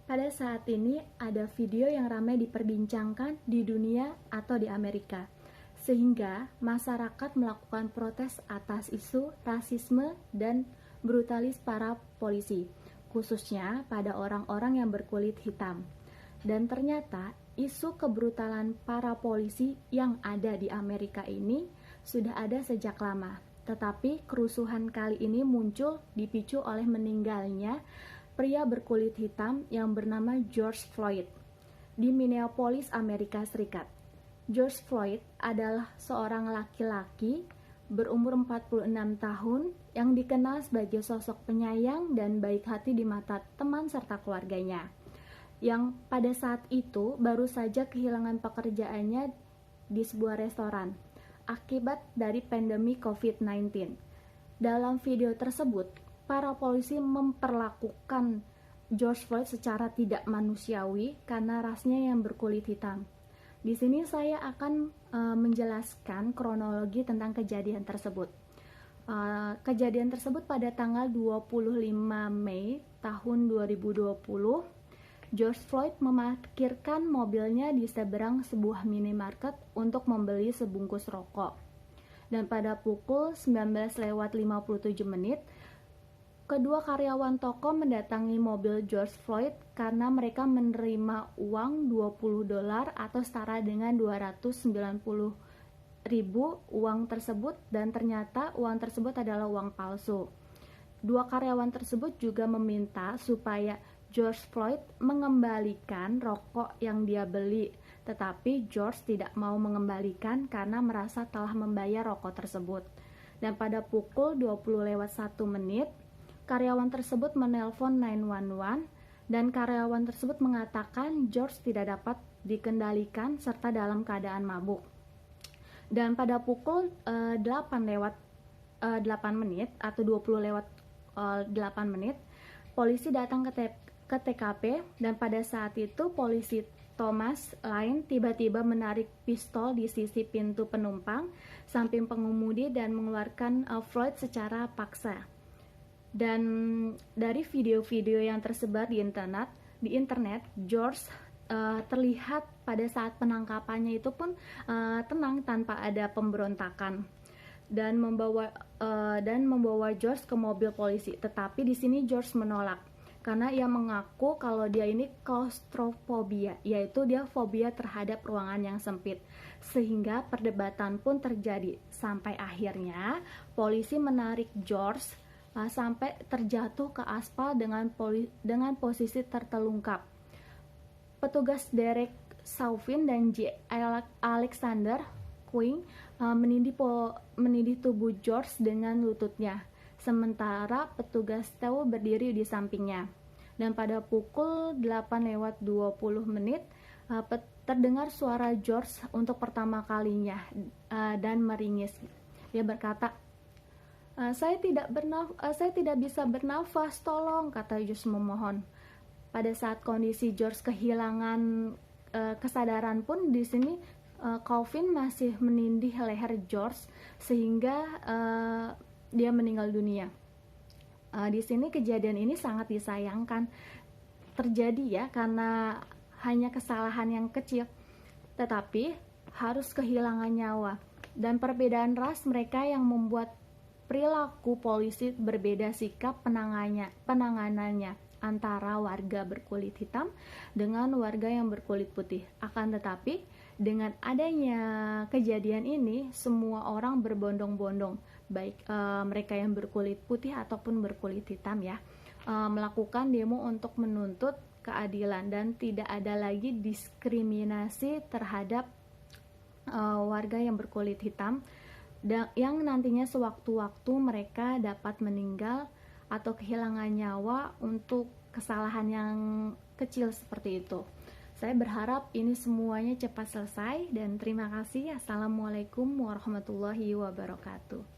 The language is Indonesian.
Pada saat ini ada video yang ramai diperbincangkan di dunia atau di Amerika, sehingga masyarakat melakukan protes atas isu rasisme dan brutalis para polisi, khususnya pada orang-orang yang berkulit hitam. Dan ternyata isu kebrutalan para polisi yang ada di Amerika ini sudah ada sejak lama. Tetapi kerusuhan kali ini muncul dipicu oleh meninggalnya pria berkulit hitam yang bernama George Floyd di Minneapolis, Amerika Serikat. George Floyd adalah seorang laki-laki berumur 46 tahun yang dikenal sebagai sosok penyayang dan baik hati di mata teman serta keluarganya, yang pada saat itu baru saja kehilangan pekerjaannya di sebuah restoran akibat dari pandemi COVID-19. Dalam video tersebut, para polisi memperlakukan George Floyd secara tidak manusiawi karena rasnya yang berkulit hitam. Di sini saya akan menjelaskan kronologi tentang kejadian tersebut. Kejadian tersebut pada tanggal 25 Mei tahun 2020, George Floyd memarkirkan mobilnya di seberang sebuah minimarket untuk membeli sebungkus rokok. Dan pada pukul 19:57 kedua karyawan toko mendatangi mobil George Floyd karena mereka menerima uang $20 atau setara dengan 290.000 uang tersebut, dan ternyata uang tersebut adalah uang palsu. Dua karyawan tersebut juga meminta supaya George Floyd mengembalikan rokok yang dia beli, tetapi George tidak mau mengembalikan karena merasa telah membayar rokok tersebut. Dan pada pukul 20:01, karyawan tersebut menelpon 911 dan karyawan tersebut mengatakan George tidak dapat dikendalikan serta dalam keadaan mabuk. Dan pada pukul 8:08 atau 20:08, polisi datang ke TKP, dan pada saat itu polisi Thomas Lane tiba-tiba menarik pistol di sisi pintu penumpang samping pengemudi dan mengeluarkan Floyd secara paksa. Dan dari video-video yang tersebar di internet, George terlihat pada saat penangkapannya itu pun tenang tanpa ada pemberontakan dan membawa George ke mobil polisi. Tetapi di sini George menolak karena ia mengaku kalau dia ini klaustrofobia, yaitu dia fobia terhadap ruangan yang sempit. Sehingga perdebatan pun terjadi sampai akhirnya polisi menarik George sampai terjatuh ke aspal dengan posisi tertelungkap. Petugas Derek Chauvin dan J. Alexander Kueng menindih tubuh George dengan lututnya, sementara petugas TEU berdiri di sampingnya. Dan pada pukul 8:20 terdengar suara George untuk pertama kalinya dan meringis. Dia berkata, Saya tidak bisa bernafas, tolong," kata George memohon. Pada saat kondisi George kehilangan kesadaran pun, di sini Chauvin masih menindih leher George sehingga dia meninggal dunia. Di sini kejadian ini sangat disayangkan terjadi ya, karena hanya kesalahan yang kecil, tetapi harus kehilangan nyawa. Dan perbedaan ras mereka yang membuat perilaku polisi berbeda sikap penanganannya antara warga berkulit hitam dengan warga yang berkulit putih. Akan tetapi dengan adanya kejadian ini, semua orang berbondong-bondong, baik mereka yang berkulit putih ataupun berkulit hitam ya, melakukan demo untuk menuntut keadilan dan tidak ada lagi diskriminasi terhadap warga yang berkulit hitam yang nantinya sewaktu-waktu mereka dapat meninggal atau kehilangan nyawa untuk kesalahan yang kecil seperti itu. Saya berharap ini semuanya cepat selesai dan terima kasih. Assalamualaikum warahmatullahi wabarakatuh.